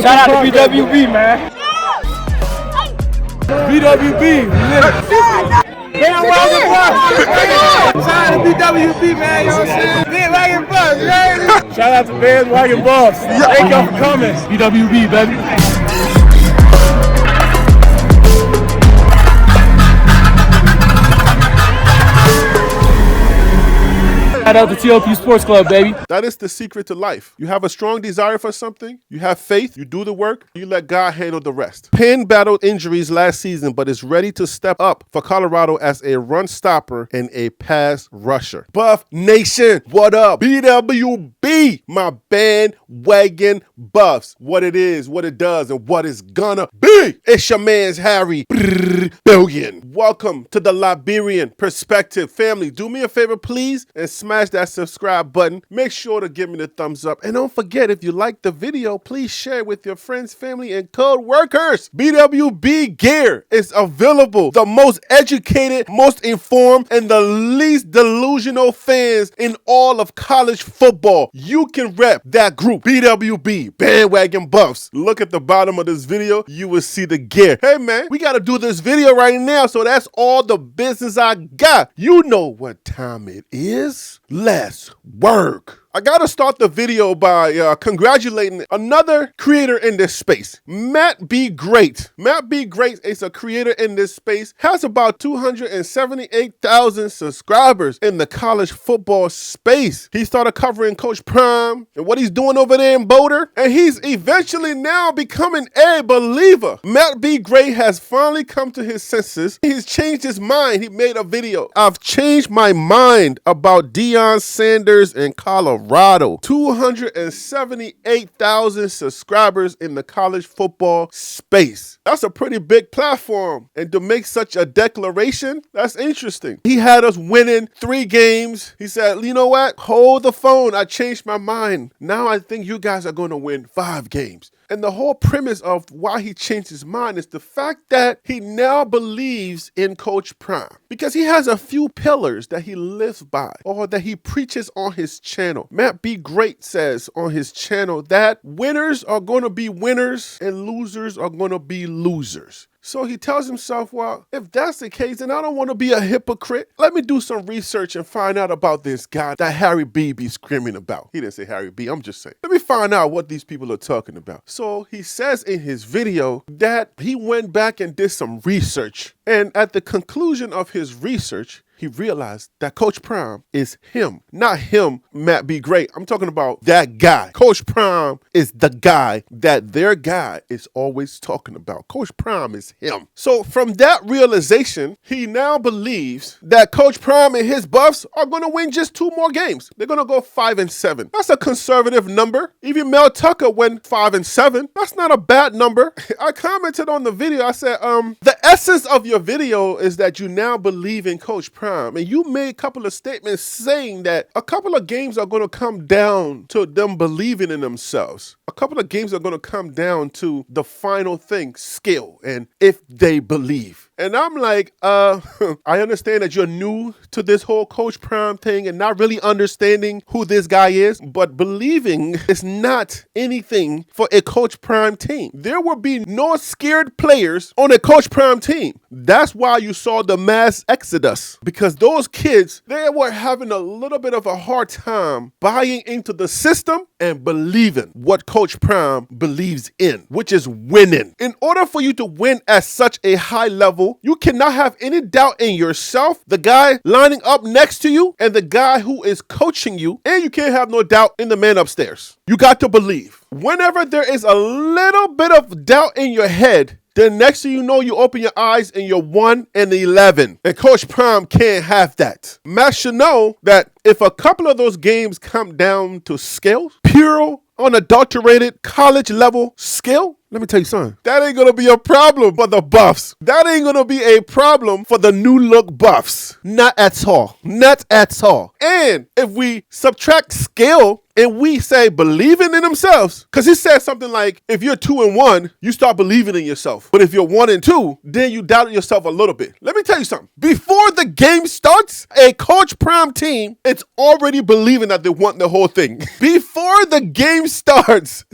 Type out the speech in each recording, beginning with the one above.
Shout out to BWB, man. BWB. Shout out to BWB, man. You know what I'm saying? Bandwagon Buffs, man. Shout out to Bandwagon Buffs. Thank y'all for coming. BWB, baby. Shout out to TOP Sports Club, baby. That is the secret to life. You have a strong desire for something, you have faith, you do the work, you let God handle the rest. Penn battled injuries last season, but is ready to step up for Colorado as a run stopper and a pass rusher. Buff Nation, what up? BWB, my bandwagon Buffs. What it is, what it does, and what it's gonna be. It's your man's Harry Billion. Welcome to the Liberian Perspective family. Do me a favor, please, and smash that subscribe button. Make sure to give me the thumbs up. And don't forget, if you like the video, please share it with your friends, family, and co-workers. BWB gear is available. The most educated, most informed, and the least delusional fans in all of college football. You can rep that group, BWB, Bandwagon Buffs. Look at the bottom of this video. You will see the gear. Hey, man, we got to do this video right now, so that's all the business I got. You know what time it is. Let's work. I gotta start the video by congratulating another creator in this space, Matt B. Great. Matt B. Great is a creator in this space, has about 278,000 subscribers in the college football space. He started covering Coach Prime and what he's doing over there in Boulder, and he's eventually now becoming a believer. Matt B. Great has finally come to his senses. He's changed his mind. He made a video. I've changed my mind about Deion Sanders and Colorado. 278,000 subscribers in the college football space. That's a pretty big platform. And to make such a declaration, that's interesting. He had us winning 3 games. He said, you know what? Hold the phone. I changed my mind. Now I think you guys are going to win 5 games. And the whole premise of why he changed his mind is the fact that he now believes in Coach Prime because he has a few pillars that he lives by or that he preaches on his channel. Matt B. Great says on his channel that winners are going to be winners and losers are going to be losers. So he tells himself, well, if that's the case, then I don't want to be a hypocrite. Let me do some research and find out about this guy that Harry B be screaming about. He didn't say Harry B, I'm just saying. Let me find out what these people are talking about. So he says in his video that he went back and did some research. And at the conclusion of his research, he realized that Coach Prime is him. Not him, Matt B. Great. I'm talking about that guy. Coach Prime is the guy that their guy is always talking about. Coach Prime is him. So from that realization, he now believes that Coach Prime and his Buffs are going to win just 2 more games. They're going to go 5-7. That's a conservative number. Even Mel Tucker went 5-7. That's not a bad number. I commented on the video. I said, the essence of your video is that you now believe in Coach Prime. And you made a couple of statements saying that a couple of games are going to come down to them believing in themselves. A couple of games are going to come down to the final thing, skill, and if they believe. And I'm like, I understand that you're new to this whole Coach Prime thing and not really understanding who this guy is, but believing is not anything for a Coach Prime team. There will be no scared players on a Coach Prime team. That's why you saw the mass exodus, because those kids, they were having a little bit of a hard time buying into the system and believing what Coach Prime believes in, which is winning. In order for you to win at such a high level, you cannot have any doubt in yourself, the guy lining up next to you, and the guy who is coaching you, and you can't have no doubt in the man upstairs. You got to believe. Whenever there is a little bit of doubt in your head, then next thing you know, you open your eyes and you're 1-11. And Coach Prime can't have that. Matt should know that if a couple of those games come down to skill, pure, unadulterated college level skill, Let me tell you something. That ain't going to be a problem for the Buffs. That ain't going to be a problem for the new look Buffs. Not at all. Not at all. And if we subtract skill and we say believing in themselves, because he said something like, if you're 2-1, you start believing in yourself. But if you're 1-2, then you doubt yourself a little bit. Let me tell you something. Before the game starts, a Coach Prime team, it's already believing that they want the whole thing. Before the game starts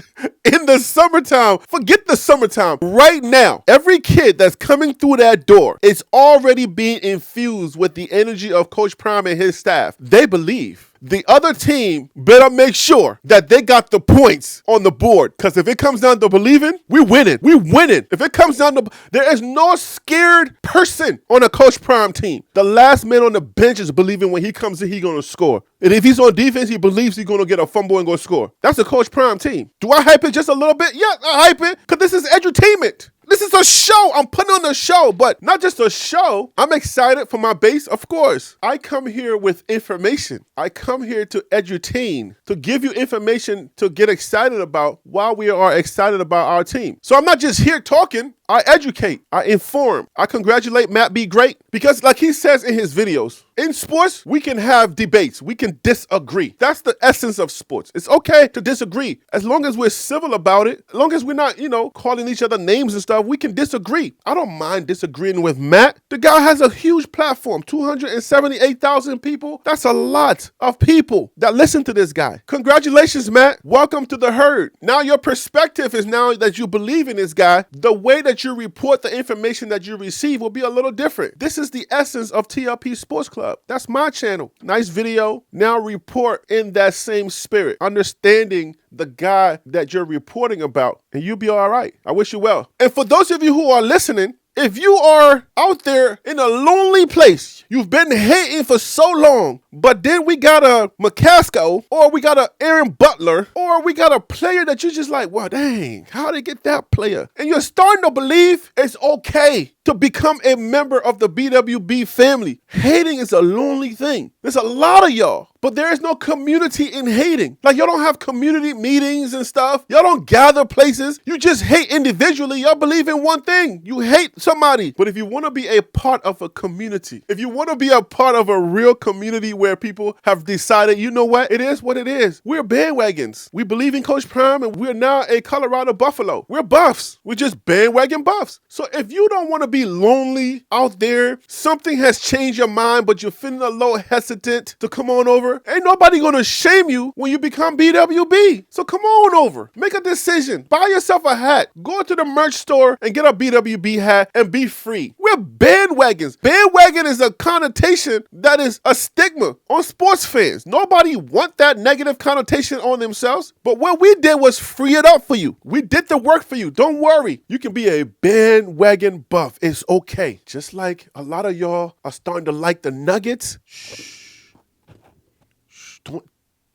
in the summertime, forget the summertime. Right now, every kid that's coming through that door is already being infused with the energy of Coach Prime and his staff. They believe. The other team better make sure that they got the points on the board. Because if it comes down to believing, we winning. We winning. If it comes down to, there is no scared person on a Coach Prime team. The last man on the bench is believing when he comes in, he's going to score. And if he's on defense, he believes he's going to get a fumble and go score. That's a Coach Prime team. Do I hype it just a little bit? Yeah, I hype it because this is edutainment. This is a show. I'm putting on a show, but not just a show. I'm excited for my base, of course. I come here with information. I come here to edutain, to give you information to get excited about while we are excited about our team. So I'm not just here talking. I educate, I inform, I congratulate Matt B. Great, because like he says in his videos, in sports, we can have debates, we can disagree. That's the essence of sports. It's okay to disagree. As long as we're civil about it, as long as we're not, calling each other names and stuff, we can disagree. I don't mind disagreeing with Matt. The guy has a huge platform, 278,000 people. That's a lot of people that listen to this guy. Congratulations, Matt. Welcome to the herd. Now your perspective is now that you believe in this guy, the way that you report the information that you receive will be a little different. This is the essence of TLP Sports Club. That's my channel. Nice video. Now report in that same spirit, understanding the guy that you're reporting about, and you'll be all right. I wish you well. And for those of you who are listening, if you are out there in a lonely place, you've been hating for so long, but then we got a McCaskill, or we got a Aaron Butler, or we got a player that you just like, well, dang, how they get that player? And you're starting to believe it's okay to become a member of the BWB family. Hating is a lonely thing. There's a lot of y'all, but there is no community in hating. Like, y'all don't have community meetings and stuff. Y'all don't gather places. You just hate individually. Y'all believe in one thing. You hate somebody. But if you want to be a part of a community, if you want to be a part of a real community where people have decided, you know what? It is what it is. We're bandwagons. We believe in Coach Prime, and we're now a Colorado Buffalo. We're Buffs. We're just bandwagon Buffs. So if you don't want to be lonely out there, something has changed your mind, but you're feeling a little hesitant to come on over, ain't nobody going to shame you when you become BWB. So come on over. Make a decision. Buy yourself a hat. Go to the merch store and get a BWB hat and be free. We're bandwagons. Bandwagon is a connotation that is a stigma on sports fans. Nobody want that negative connotation on themselves. But what we did was free it up for you. We did the work for you. Don't worry. You can be a bandwagon Buff. It's okay. Just like a lot of y'all are starting to like the Nuggets. Shh.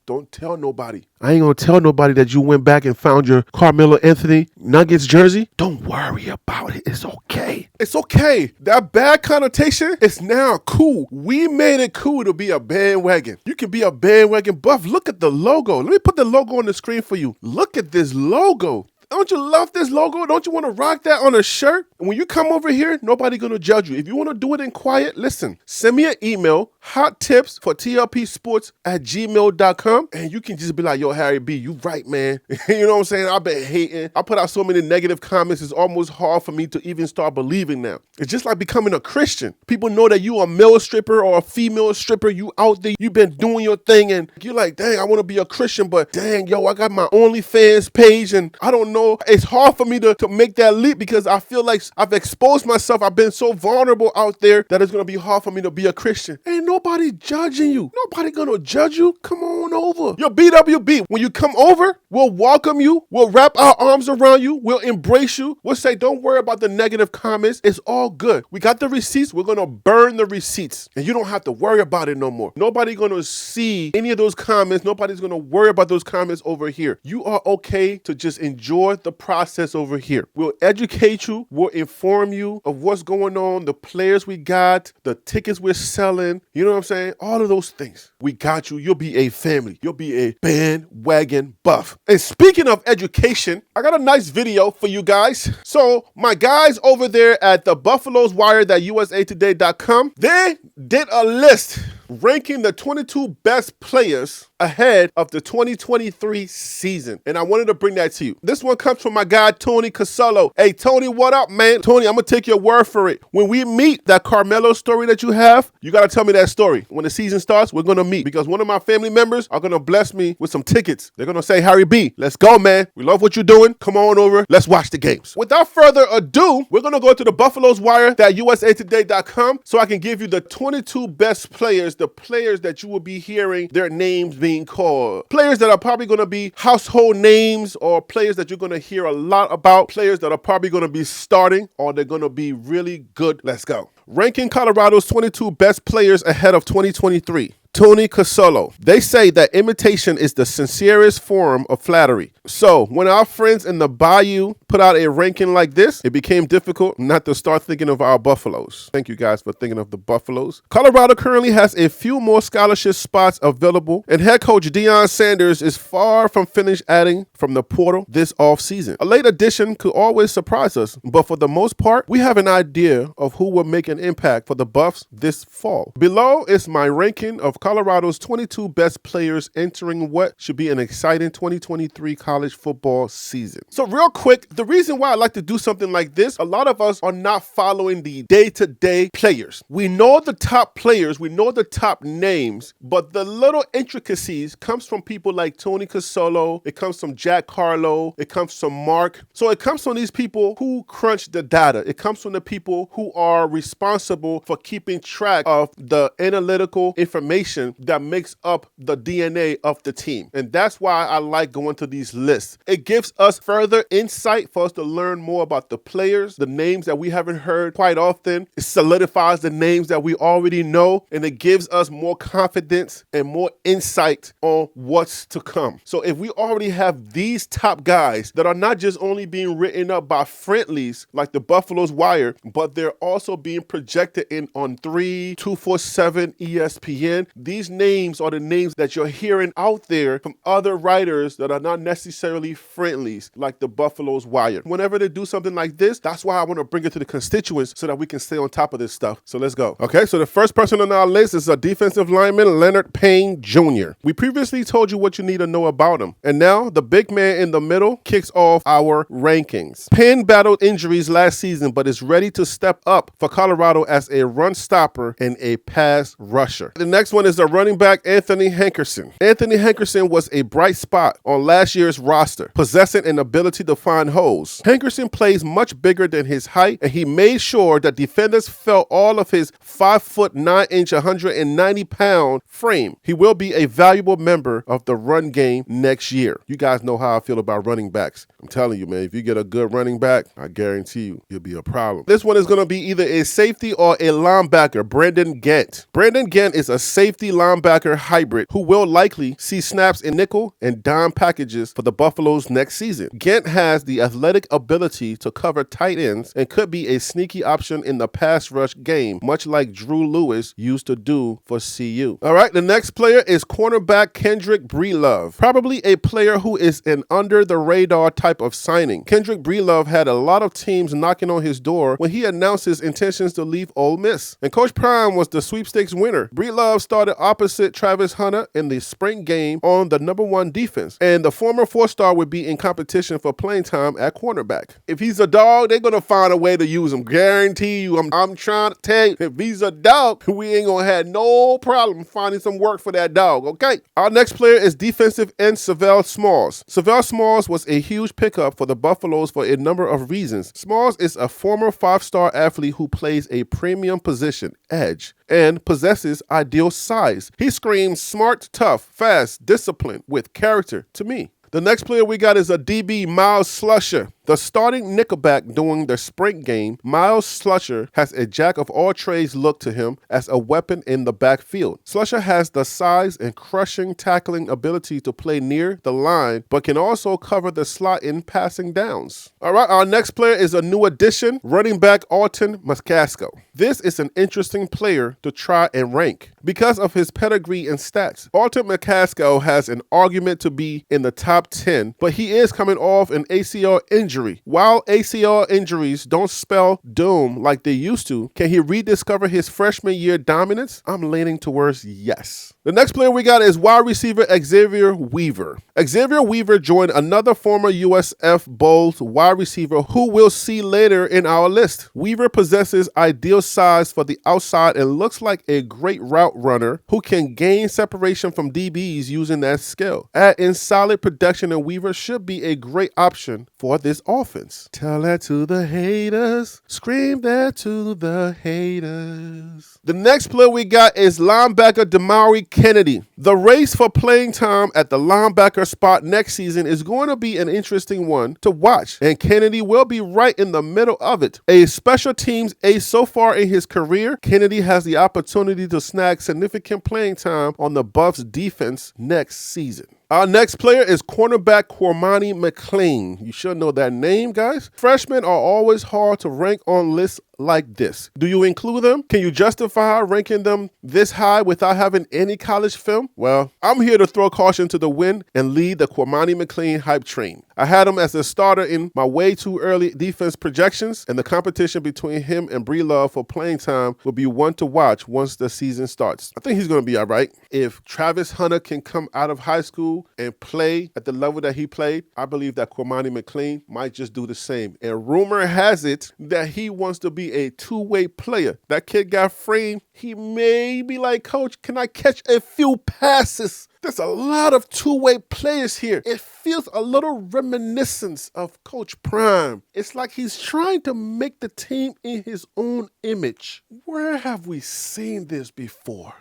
Don't tell nobody. I ain't gonna tell nobody that you went back and found your Carmelo Anthony Nuggets jersey. Don't worry about it. It's okay. It's okay. That bad connotation is now cool. We made it cool to be a bandwagon. You can be a bandwagon Buff. Look at the logo. Let me put the logo on the screen for you. Look at this logo. Don't you love this logo? Don't you want to rock that on a shirt? And when you come over here, nobody going to judge you. If you want to do it in quiet, listen, send me an email, hottips4tlpsports@gmail.com. And you can just be like, yo, Harry B, you right, man. You know what I'm saying? I've been hating. I put out so many negative comments. It's almost hard for me to even start believing now. It's just like becoming a Christian. People know that you a male stripper or a female stripper. You out there, you been doing your thing. And you're like, dang, I want to be a Christian. But dang, yo, I got my OnlyFans page. And I don't know. It's hard for me to make that leap because I feel like I've exposed myself. I've been so vulnerable out there that it's going to be hard for me to be a Christian. Ain't nobody judging you. Nobody going to judge you. Come on over. Your BWB, when you come over, we'll welcome you. We'll wrap our arms around you. We'll embrace you. We'll say, don't worry about the negative comments. It's all good. We got the receipts. We're going to burn the receipts and you don't have to worry about it no more. Nobody going to see any of those comments. Nobody's going to worry about those comments over here. You are okay to just enjoy the process over here. We'll educate you, we'll inform you of what's going on, the players we got, the tickets we're selling. You know what I'm saying? All of those things. We got you. You'll be a family. You'll be a bandwagon buff. And speaking of education, I got a nice video for you guys. So my guys over there at the Buffaloes Wire, that usatoday.com, they did a list ranking the 22 best players ahead of the 2023 season. And I wanted to bring that to you. This one comes from my guy, Tony CoSolo. Hey, Tony, what up, man? Tony, I'm going to take your word for it. When we meet, that Carmelo story that you have, you got to tell me that story. When the season starts, we're going to meet because one of my family members are going to bless me with some tickets. They're going to say, Harry B, let's go, man. We love what you're doing. Come on over. Let's watch the games. Without further ado, we're going to go to the Buffaloes Wire, that usatoday.com, so I can give you the 22 best players, the players that you will be hearing their names being called. Players that are probably going to be household names, or players that you're going to hear a lot about, players that are probably going to be starting or they're going to be really good. Let's go. Ranking Colorado's 22 best players ahead of 2023. Tony CoSolo. They say that imitation is the sincerest form of flattery. So when our friends in the Bayou put out a ranking like this, it became difficult not to start thinking of our Buffaloes. Thank you guys for thinking of the Buffaloes. Colorado currently has a few more scholarship spots available, and head coach Deion Sanders is far from finished adding from the portal this offseason. A late addition could always surprise us, but for the most part, we have an idea of who will make an impact for the Buffs this fall. Below is my ranking of Colorado's 22 best players entering what should be an exciting 2023 college football season. So real quick, the reason why I like to do something like this, a lot of us are not following the day-to-day players. We know the top players, we know the top names, but the little intricacies comes from people like Tony CoSolo, it comes from Jack Harlow, it comes from Mark. So it comes from these people who crunch the data. It comes from the people who are responsible for keeping track of the analytical information that makes up the DNA of the team. And that's why I like going to these lists. It gives us further insight for us to learn more about the players, the names that we haven't heard quite often. It solidifies the names that we already know, and it gives us more confidence and more insight on what's to come. So if we already have these top guys that are not just only being written up by friendlies like the Buffaloes Wire, but they're also being projected in on 3, 247, ESPN. These names are the names that you're hearing out there from other writers that are not necessarily friendlies like the Buffaloes Wire. Whenever they do something like this, that's why I want to bring it to the constituents so that we can stay on top of this stuff. So let's go. Okay, so the first person on our list is a defensive lineman, Leonard Payne Jr. We previously told you what you need to know about him, and now the big man in the middle kicks off our rankings. Payne battled injuries last season, but is ready to step up for Colorado as a run stopper and a pass rusher. The next one is the running back, Anthony Hankerson. Anthony Hankerson was a bright spot on last year's roster, possessing an ability to find holes. Hankerson plays much bigger than his height, and he made sure that defenders felt all of his 5'9", 190-pound frame. He will be a valuable member of the run game next year. You guys know how I feel about running backs. I'm telling you, man, if you get a good running back, I guarantee you'll be a problem. This one is going to be either a safety or a linebacker, Brandon Gant. Brandon Gant is a safety linebacker hybrid who will likely see snaps in nickel and dime packages for the Buffaloes next season. Gant has the athletic ability to cover tight ends and could be a sneaky option in the pass rush game, much like Drew Lewis used to do for CU. All right, the next player is cornerback Kendrick Breelove, probably a player who is an under-the-radar type of signing. Kendrick Breelove had a lot of teams knocking on his door when he announced his intentions to leave Ole Miss, and Coach Prime was the sweepstakes winner. Breelove started opposite Travis Hunter in the spring game on the #1 defense, and the former 4-star would be in competition for playing time at cornerback. If he's a dog, they're going to find a way to use him. Guarantee you, I'm trying to tell you, if he's a dog, we ain't going to have no problem finding some work for that dog, okay? Our next player is defensive end Savell Smalls. Savell Smalls was a huge pickup for the Buffaloes for a number of reasons. Smalls is a former 5-star athlete who plays a premium position, edge, and possesses ideal size. He screams smart, tough, fast, disciplined, with character to me. The next player we got is a DB, Miles Slusher. The starting nickelback during the spring game, Miles Slusher, has a jack-of-all-trades look to him as a weapon in the backfield. Slusher has the size and crushing tackling ability to play near the line, but can also cover the slot in passing downs. All right, our next player is a new addition, running back Alton McCaskill. This is an interesting player to try and rank because of his pedigree and stats. Alton McCaskill has an argument to be in the top 10, but he is coming off an ACL injury. While ACL injuries don't spell doom like they used to, can he rediscover his freshman year dominance? I'm leaning towards yes. The next player we got is wide receiver Xavier Weaver. Xavier Weaver joined another former USF Bulls wide receiver who we'll see later in our list. Weaver possesses ideal size for the outside and looks like a great route runner who can gain separation from DBs using that skill. Add in solid production, and Weaver should be a great option for this offense. Tell that to the haters. Scream that to the haters. The next player we got is linebacker Damari Kennedy. The race for playing time at the linebacker spot next season is going to be an interesting one to watch, and Kennedy will be right in the middle of it. A special teams ace so far in his career, Kennedy has the opportunity to snag significant playing time on the Buffs defense next season. Our next player is cornerback Cormani McLean. You should know that name, guys. Freshmen are always hard to rank on lists like this. Do you include them? Can you justify ranking them this high without having any college film? Well, I'm here to throw caution to the wind and lead the Cormani McLean hype train. I had him as a starter in my way too early defense projections, and the competition between him and Breelove for playing time will be one to watch once the season starts. I think he's going to be all right. If Travis Hunter can come out of high school and play at the level that he played, I believe that Cormani McLean might just do the same. And rumor has it that he wants to be a two-way player. That kid got framed. He may be like, Coach, can I catch a few passes? There's a lot of two-way players here. It feels a little reminiscent of Coach Prime. It's like he's trying to make the team in his own image. Where have we seen this before?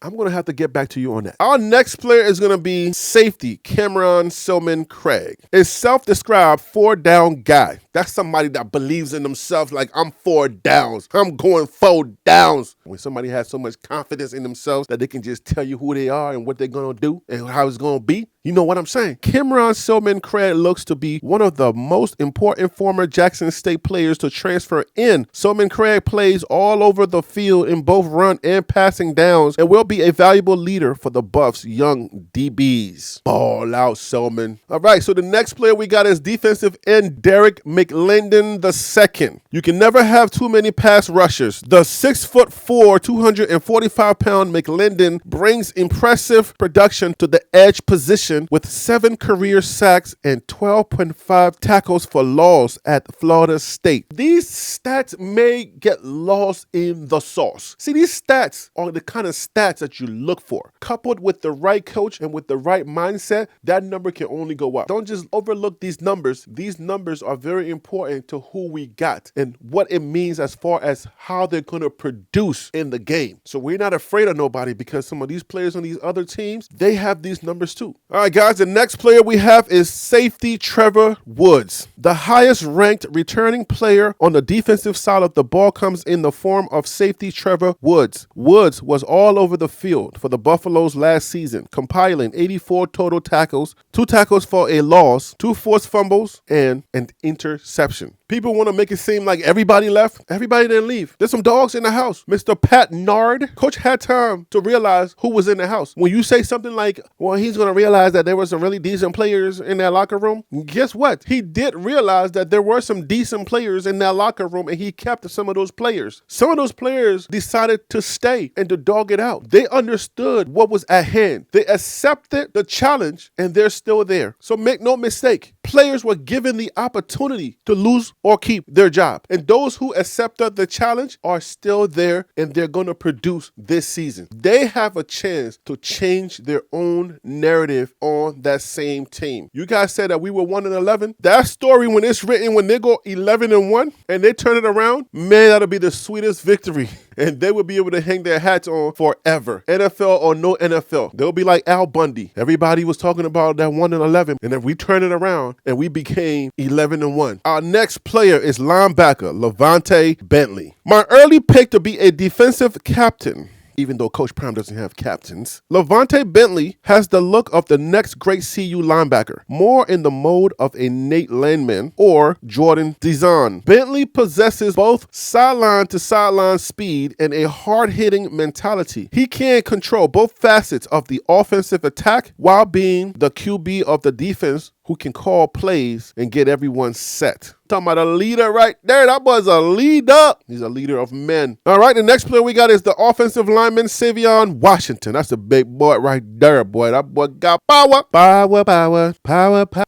I'm going to have to get back to you on that. Our next player is going to be safety Cameron Silman Craig. A self-described 4-down guy. That's somebody that believes in themselves like, I'm 4 downs. I'm going 4 downs. When somebody has so much confidence in themselves that they can just tell you who they are and what they're going to do and how it's going to be, you know what I'm saying? Cameron Silman Craig looks to be one of the most important former Jackson State players to transfer in. Silman Craig plays all over the field in both run and passing downs and will be a valuable leader for the Buffs' young DBs. Ball out, Silman. All right, so the next player we got is defensive end Derek McLendon II. You can never have too many pass rushers. The 6'4", 245-pound McLendon brings impressive production to the edge position with 7 career sacks and 12.5 tackles for loss at Florida State. These stats may get lost in the sauce. See, these stats are the kind of stats that you look for. Coupled with the right coach and with the right mindset, that number can only go up. Don't just overlook these numbers. These numbers are very important to who we got and what it means as far as how they're going to produce in the game. So we're not afraid of nobody because some of these players on these other teams, they have these numbers too. All right, guys, the next player we have is safety Trevor Woods. The highest ranked returning player on the defensive side of the ball comes in the form of safety Trevor Woods. Woods was all over the field for the Buffaloes last season, compiling 84 total tackles, 2 tackles for a loss, 2 forced fumbles, and an interception. People want to make it seem like everybody left. Everybody didn't leave. There's some dogs in the house. Mr. Pat Nard, coach had time to realize who was in the house. When you say something like, well, he's going to realize that there were some really decent players in that locker room, guess what? He did realize that there were some decent players in that locker room, and he kept some of those players. Some of those players decided to stay and to dog it out. They understood what was at hand. They accepted the challenge, and they're still there. So make no mistake. Players were given the opportunity to lose or keep their job. And those who accepted the challenge are still there, and they're going to produce this season. They have a chance to change their own narrative on that same team. You guys said that we were 1-11. That story, when it's written, when they go 11-1 and they turn it around, man, that'll be the sweetest victory and they will be able to hang their hats on forever. NFL or no NFL. They'll be like Al Bundy. Everybody was talking about that 1-11, and then we turn it around and we became 11-1. Our next player is linebacker Levante Bentley. My early pick to be a defensive captain, even though Coach Prime doesn't have captains. Levante Bentley has the look of the next great CU linebacker, more in the mode of a Nate Landman or Jordan Deion. Bentley possesses both sideline-to-sideline speed and a hard-hitting mentality. He can control both facets of the offensive attack while being the QB of the defense who can call plays and get everyone set. Talking about a leader right there. That was a leader. He's a leader of men. All right, the next player we got is the offensive lineman, Savion Washington. That's a big boy right there, boy. That boy got power. Power.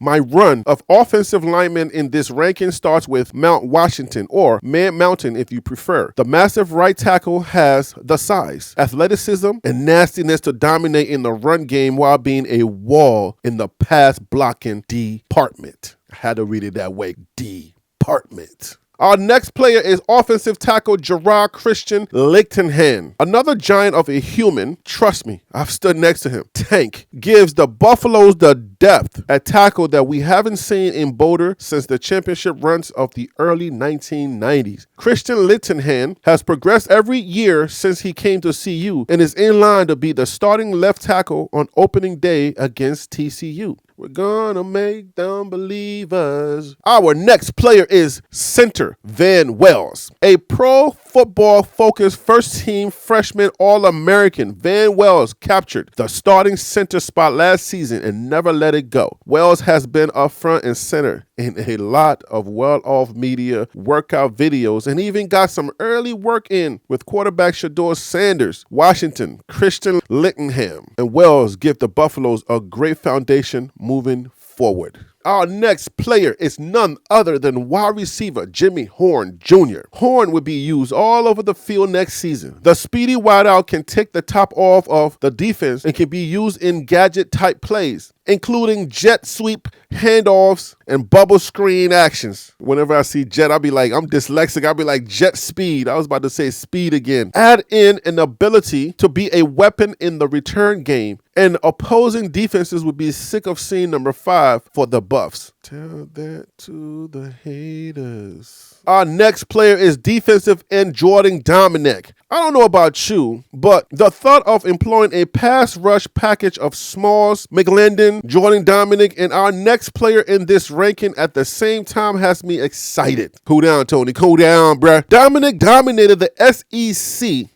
My run of offensive linemen in this ranking starts with Mount Washington, or Man Mountain if you prefer. The massive right tackle has the size, athleticism, and nastiness to dominate in the run game while being a wall in the pass blocking department. I had to read it that way. Department. Our next player is offensive tackle Gerard Christian Lichtenhan. Another giant of a human. Trust me, I've stood next to him. Tank gives the Buffaloes the depth at tackle that we haven't seen in Boulder since the championship runs of the early 1990s. Christian Lichtenhan has progressed every year since he came to CU and is in line to be the starting left tackle on opening day against TCU. We're gonna make them believers. Our next player is center Van Wells. A pro football focused first team freshman All-American, Van Wells captured the starting center spot last season and never let it go. Wells has been up front and center in a lot of well-off media workout videos and even got some early work in with quarterback Shedeur Sanders, Washington, Christian Lichtenham, and Wells give the Buffaloes a great foundation moving forward. Our next player is none other than wide receiver Jimmy Horn Jr. Horn will be used all over the field next season. The speedy wideout can take the top off of the defense and can be used in gadget-type plays, including jet sweep, handoffs, and bubble screen actions. Whenever I see jet, I'll be like, I'm dyslexic. I'll be like jet speed. I was about to say speed again. Add in an ability to be a weapon in the return game, and opposing defenses would be sick of seeing number 5 for the Buffs. Tell that to the haters. Our next player is defensive end Jordan Dominic. I don't know about you, but the thought of employing a pass rush package of Smalls, McLendon, Jordan Dominic, and our next player in this ranking at the same time has me excited. Cool down, Tony. Cool down, bruh. Dominic dominated the SEC.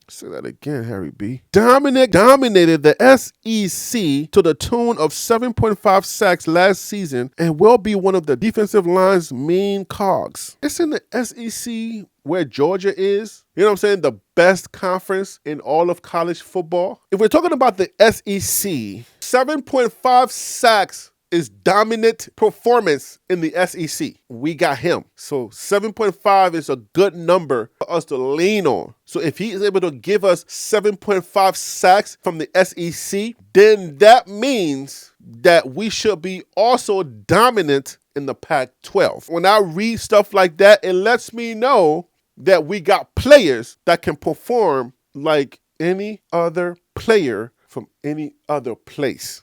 Say that again, Harry B. Dominic dominated the SEC to the tune of 7.5 sacks last season and will be one of the defensive line's main cogs. It's in the SEC where Georgia is. You know what I'm saying? The best conference in all of college football. If we're talking about the SEC, 7.5 sacks is dominant performance in the SEC. We got him. So 7.5 is a good number for us to lean on. So if he is able to give us 7.5 sacks from the SEC, then that means that we should be also dominant in the Pac-12. When I read stuff like that, it lets me know that we got players that can perform like any other player from any other place.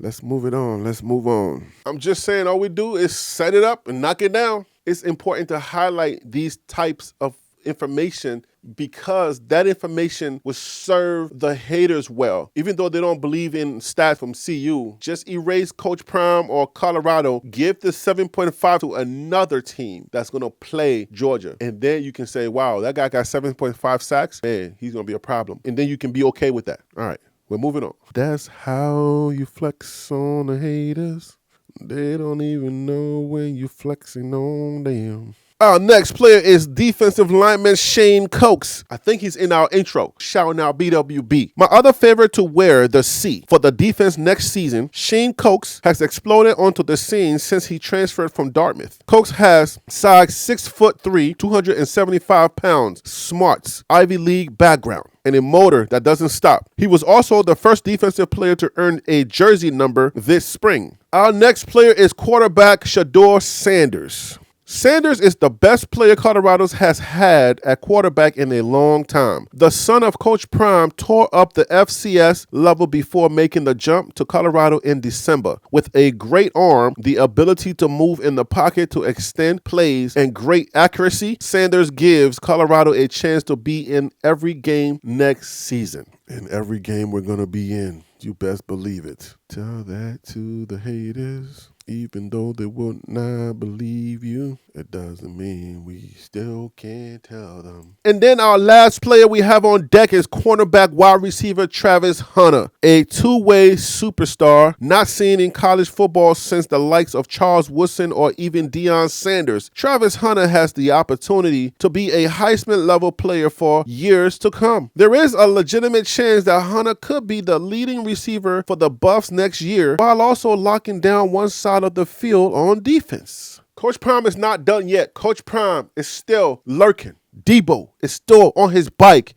Let's move it on. Let's move on. I'm just saying all we do is set it up and knock it down. It's important to highlight these types of information because that information will serve the haters well. Even though they don't believe in stats from CU, just erase Coach Prime or Colorado. Give the 7.5 to another team that's going to play Georgia. And then you can say, wow, that guy got 7.5 sacks. Man, he's going to be a problem. And then you can be okay with that. All right. We're moving on. That's how you flex on the haters. They don't even know when you flexing on them. Our next player is defensive lineman Shane Coates. I think he's in our intro. Shouting out BWB. My other favorite to wear the C for the defense next season, Shane Coates has exploded onto the scene since he transferred from Dartmouth. Coates has size 6'3", 275 pounds, smarts, Ivy League background, and a motor that doesn't stop. He was also the first defensive player to earn a jersey number this spring. Our next player is quarterback Shedeur Sanders. Sanders is the best player Colorado has had at quarterback in a long time. The son of Coach Prime tore up the FCS level before making the jump to Colorado in December. With a great arm, the ability to move in the pocket to extend plays, and great accuracy, Sanders gives Colorado a chance to be in every game next season. In every game we're going to be in. You best believe it. Tell that to the haters. Even though they will not believe you, it doesn't mean we still can't tell them. And then our last player we have on deck is cornerback wide receiver Travis Hunter, a two-way superstar not seen in college football since the likes of Charles Woodson or even Deion Sanders. Travis Hunter has the opportunity to be a Heisman-level player for years to come. There is a legitimate chance that Hunter could be the leading receiver for the Buffs next year, while also locking down one side of the field on defense. Coach Prime is not done yet. Coach Prime is still lurking. Debo is still on his bike.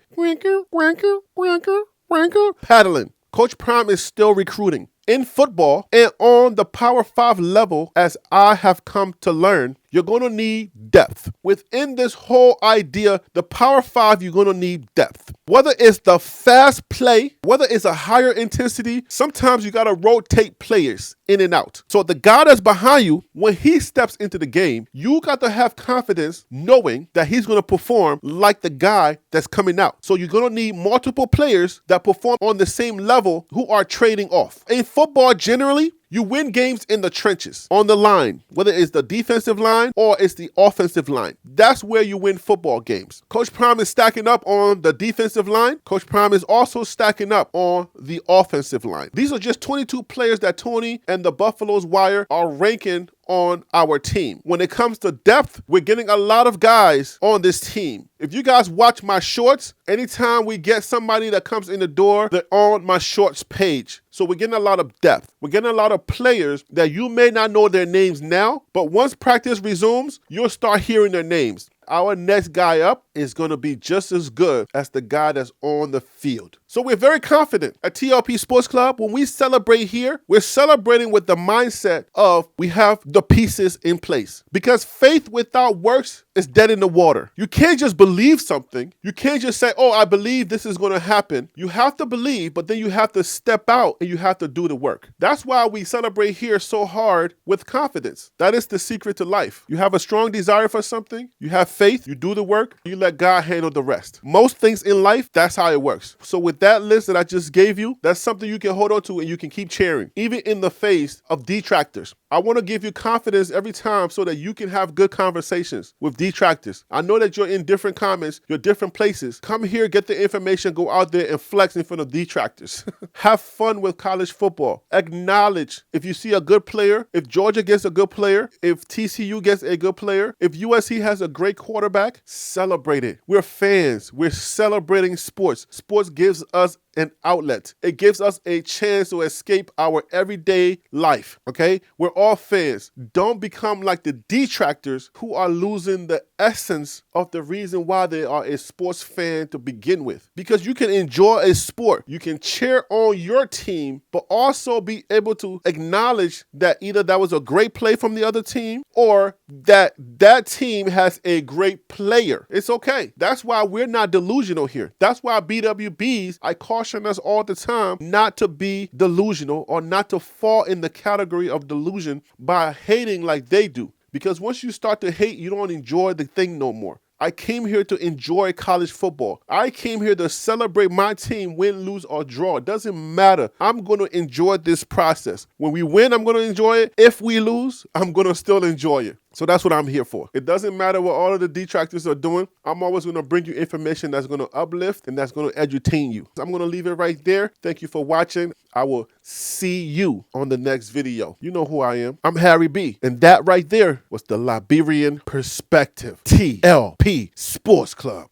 Paddling. Coach Prime is still recruiting. In football and on the Power 5 level, as I have come to learn, you're going to need depth. Within this whole idea, the Power 5, you're going to need depth. Whether it's the fast play, whether it's a higher intensity, sometimes you got to rotate players in and out. So the guy that's behind you, when he steps into the game, you got to have confidence knowing that he's going to perform like the guy that's coming out. So you're going to need multiple players that perform on the same level who are trading off. In football, generally, you win games in the trenches, on the line, whether it's the defensive line or it's the offensive line. That's where you win football games. Coach Prime is stacking up on the defensive line. Coach Prime is also stacking up on the offensive line. These are just 22 players that Tony and the Buffalo's Wire are ranking on our team. When it comes to depth, we're getting a lot of guys on this team. If you guys watch my shorts, anytime we get somebody that comes in the door, they're on my shorts page. So we're getting a lot of depth. We're getting a lot of players that you may not know their names now, but once practice resumes, you'll start hearing their names. Our next guy up is going to be just as good as the guy that's on the field. So we're very confident at TLP Sports Club. When we celebrate here, we're celebrating with the mindset of we have the pieces in place. Because faith without works is dead in the water. You can't just believe something. You can't just say, oh, I believe this is going to happen. You have to believe, but then you have to step out and you have to do the work. That's why we celebrate here so hard with confidence. That is the secret to life. You have a strong desire for something. You have faith. You do the work. You let God handle the rest. Most things in life, that's how it works. So with that list that I just gave you, that's something you can hold on to and you can keep cheering, even in the face of detractors. I want to give you confidence every time so that you can have good conversations with detractors. I know that you're in different comments, you're different places. Come here, get the information, go out there and flex in front of detractors. Have fun with college football. Acknowledge if you see a good player, if Georgia gets a good player, if TCU gets a good player, if USC has a great quarterback, celebrate it. We're fans. We're celebrating sports. Sports gives us an outlet. It gives us a chance to escape our everyday life, okay? We're all fans. Don't become like the detractors who are losing the essence of the reason why they are a sports fan to begin with. Because you can enjoy a sport. You can cheer on your team, but also be able to acknowledge that either that was a great play from the other team or that that team has a great player. It's okay. That's why we're not delusional here. That's why BWBs, I caution us all the time not to be delusional or not to fall in the category of delusion by hating like they do. Because once you start to hate, you don't enjoy the thing no more. I came here to enjoy college football. I came here to celebrate my team, win, lose, or draw. It doesn't matter. I'm going to enjoy this process. When we win, I'm going to enjoy it. If we lose, I'm going to still enjoy it. So that's what I'm here for. It doesn't matter what all of the detractors are doing. I'm always going to bring you information that's going to uplift and that's going to edutain you. I'm going to leave it right there. Thank you for watching. I will see you on the next video. You know who I am. I'm Harry B. And that right there was the Liberian Perspective. TLP Sports Club.